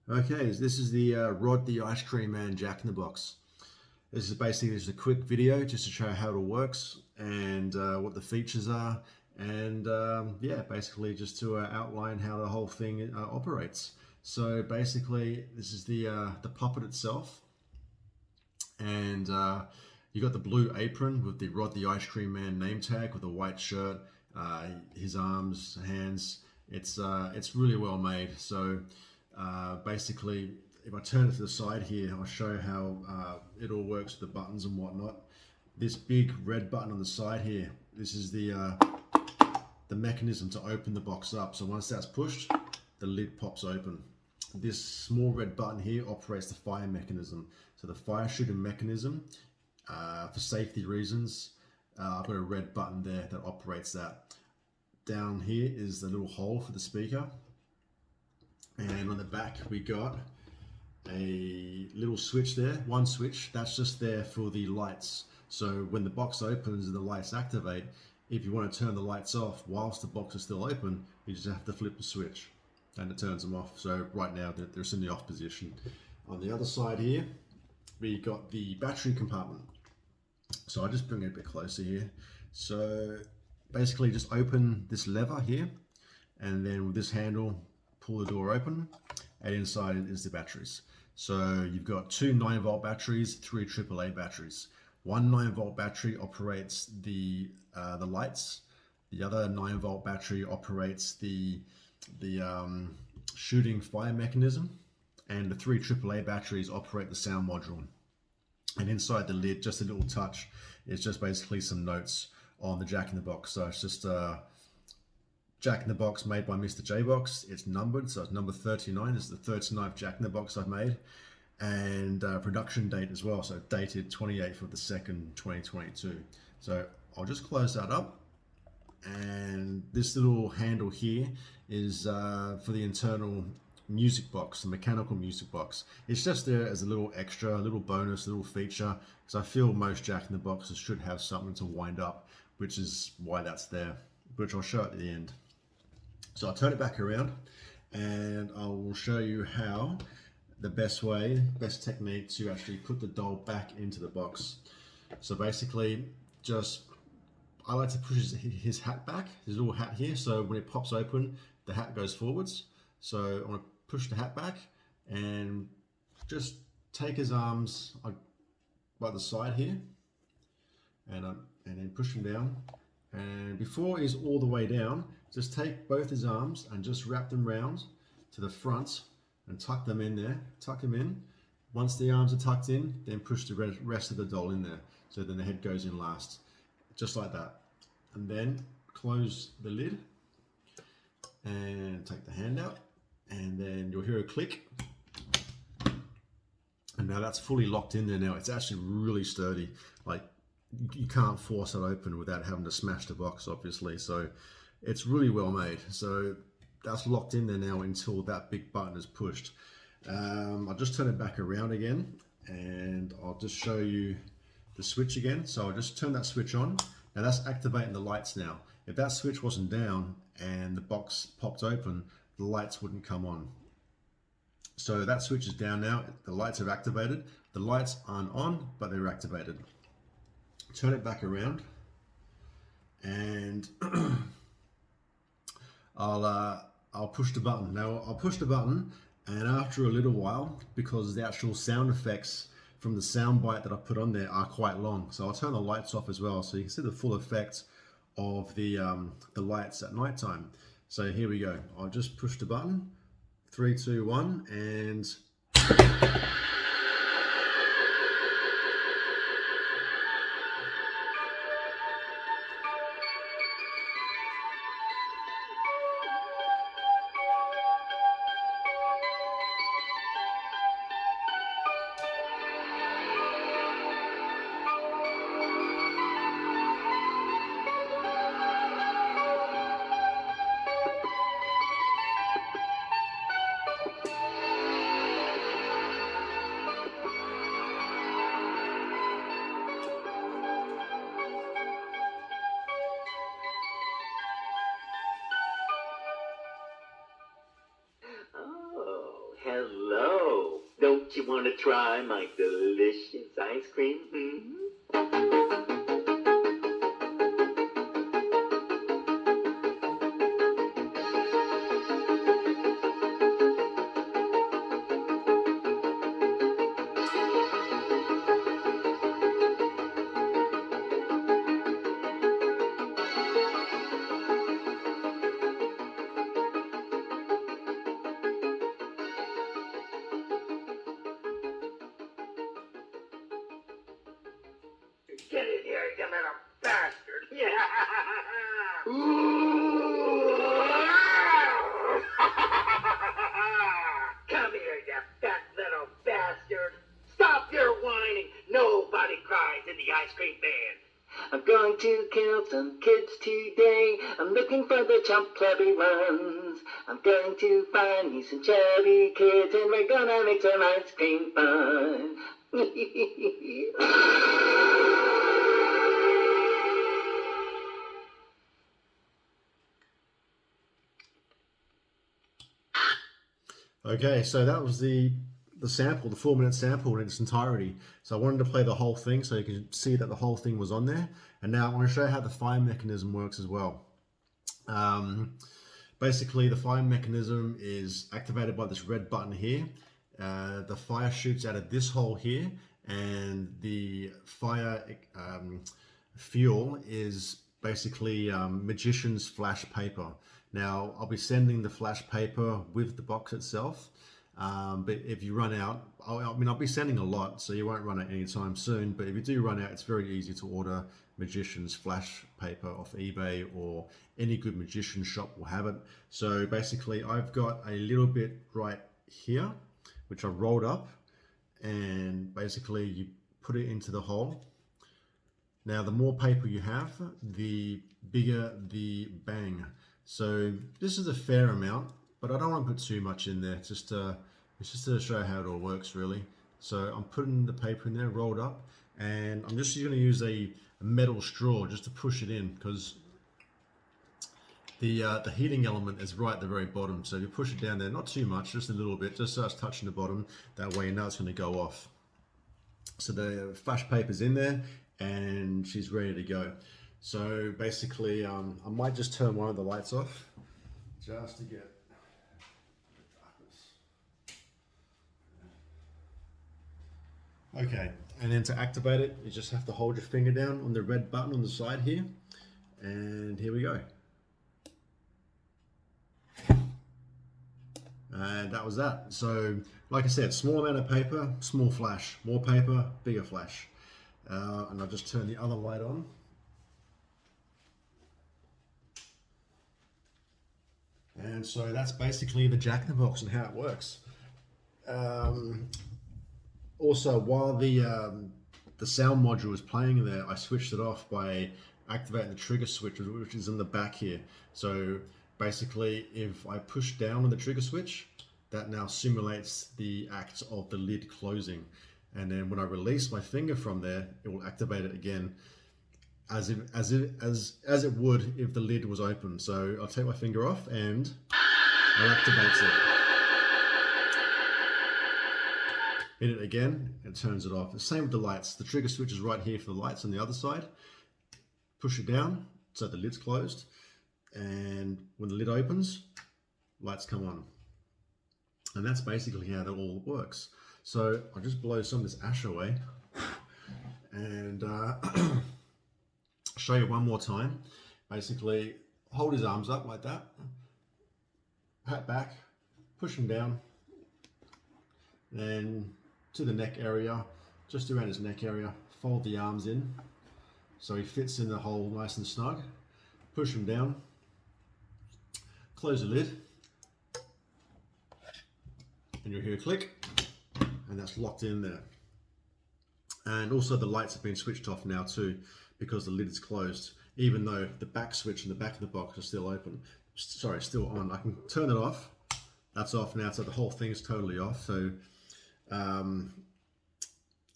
Okay, this is the Rod the Ice Cream Man Jack in the Box. This is basically just a quick video just to show how it all works and what the features are, and yeah, basically just to outline how the whole thing operates. So basically, this is the puppet itself, and you got the blue apron with the Rod the Ice Cream Man name tag with a white shirt, his arms, hands. It's really well made. So basically, if I turn it to the side here, I'll show how it all works with the buttons and whatnot. This big red button on the side here, this is the mechanism to open the box up. So once that's pushed, the lid pops open. This small red button here operates the fire mechanism. So the fire shooting mechanism, for safety reasons, I've got a red button there that operates that. Down here is the little hole for the speaker. And on the back we got a little switch there, one switch, that's just there for the lights. So when the box opens and the lights activate, if you want to turn the lights off whilst the box is still open, you just have to flip the switch and it turns them off. So right now they're in the off position. On the other side here, we got the battery compartment. So I'll just bring it a bit closer here. So basically just open this lever here, and then with this handle, pull the door open, and inside is the batteries. So you've got two 9-volt batteries, three AAA batteries. One 9-volt battery operates the lights. The other 9-volt battery operates the shooting fire mechanism, and the three AAA batteries operate the sound module. And inside the lid, just a little touch, it's just basically some notes on the Jack in the Box. So it's just Jack in the Box made by Mr. J Box. It's numbered, so it's number 39. This is the 39th Jack in the Box I've made. And production date as well, so dated 28th of the 2nd, 2022. So I'll just close that up. And this little handle here is for the internal music box, the mechanical music box. It's just there as a little extra, a little bonus, a little feature, because I feel most Jack in the Boxes should have something to wind up, which is why that's there, which I'll show at the end. So I'll turn it back around and I will show you how the best technique to actually put the doll back into the box. So basically, I like to push his hat back, his little hat here, so when it pops open, the hat goes forwards. So I want to push the hat back and just take his arms by the side here, and then push him down. And before he's all the way down, just take both his arms and just wrap them round to the front and tuck them in there, tuck them in. Once the arms are tucked in, then push the rest of the doll in there. So then the head goes in last, just like that. And then close the lid and take the hand out, and then you'll hear a click. And now that's fully locked in there now. It's actually really sturdy. Like, you can't force it open without having to smash the box, obviously. So it's really well made. So that's locked in there now until that big button is pushed. I'll just turn it back around again and I'll just show you the switch again. So I'll just turn that switch on. Now that's activating the lights now. If that switch wasn't down and the box popped open, the lights wouldn't come on. So that switch is down now. The lights are activated. The lights aren't on, but they're activated. Turn it back around and I'll push the button. Now I'll push the button, and after a little while, because the actual sound effects from the sound bite that I put on there are quite long, so I'll turn the lights off as well, so you can see the full effect of the lights at night time. So here we go. I'll just push the button. 3, 2, 1, and Hello. Don't you want to try my delicious ice cream? Get in here, you little bastard! Come here, you fat little bastard! Stop your whining! Nobody cries in the ice cream van! I'm going to kill some kids today. I'm looking for the chump clubby ones. I'm going to find me some chubby kids and we're gonna make some ice cream fun. Okay, so that was the sample, the 4-minute sample in its entirety. So I wanted to play the whole thing so you can see that the whole thing was on there. And now I want to show you how the fire mechanism works as well. Basically, the fire mechanism is activated by this red button here. The fire shoots out of this hole here, and the fire fuel is basically magician's flash paper. Now, I'll be sending the flash paper with the box itself, but if you run out, I'll be sending a lot, so you won't run out anytime soon, but if you do run out, it's very easy to order magician's flash paper off eBay, or any good magician shop will have it. So basically, I've got a little bit right here, which I rolled up, and basically you put it into the hole. Now, the more paper you have, the bigger the bang. So this is a fair amount, but I don't want to put too much in there. It's just to show how it all works, really. So I'm putting the paper in there, rolled up, and I'm just going to use a metal straw just to push it in, because the heating element is right at the very bottom. So if you push it down there, not too much, just a little bit, just so it's touching the bottom. That way you know it's going to go off. So the flash paper's in there, and she's ready to go. So basically, I might just turn one of the lights off, just to get darkness. Okay, and then to activate it, you just have to hold your finger down on the red button on the side here, and here we go. And that was that. So, like I said, small amount of paper, small flash. More paper, bigger flash. And I'll just turn the other light on. And so that's basically the Jack-in-the-Box and how it works. Also, while the sound module was playing there, I switched it off by activating the trigger switch, which is in the back here. So basically, if I push down on the trigger switch, that now simulates the act of the lid closing. And then when I release my finger from there, it will activate it again, as it would if the lid was open. So I'll take my finger off and it activates it. Hit it again, it turns it off. The same with the lights. The trigger switch is right here for the lights on the other side. Push it down so the lid's closed, and when the lid opens, lights come on. And that's basically how that all works. So I'll just blow some of this ash away and show you one more time. Basically, hold his arms up like that, pat back, push him down, then to the neck area, just around his neck area, fold the arms in so he fits in the hole nice and snug, push him down, close the lid, and you'll hear a click, and that's locked in there. And also the lights have been switched off now too, because the lid is closed, even though the back switch in the back of the box is still open. Sorry, still on. I can turn it off. That's off now, so the whole thing is totally off. So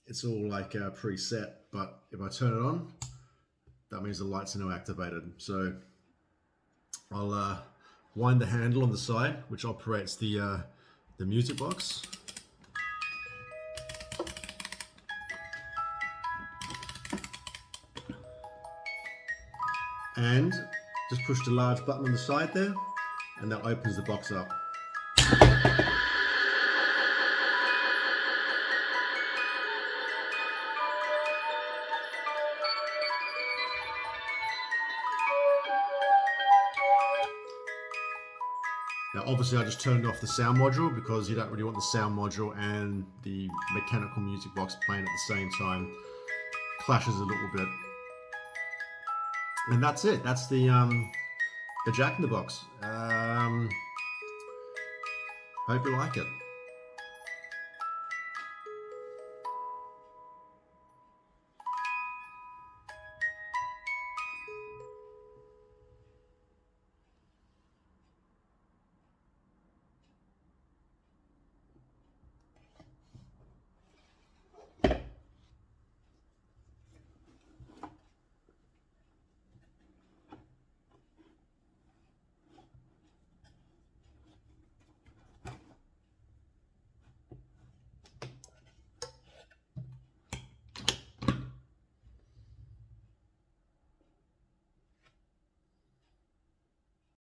it's all like preset, but if I turn it on, that means the lights are now activated. So I'll wind the handle on the side, which operates the the music box. And just push the large button on the side there, and that opens the box up. Now obviously I just turned off the sound module because you don't really want the sound module and the mechanical music box playing at the same time. Clashes a little bit. And that's it. That's the Jack in the Box. Hope you like it.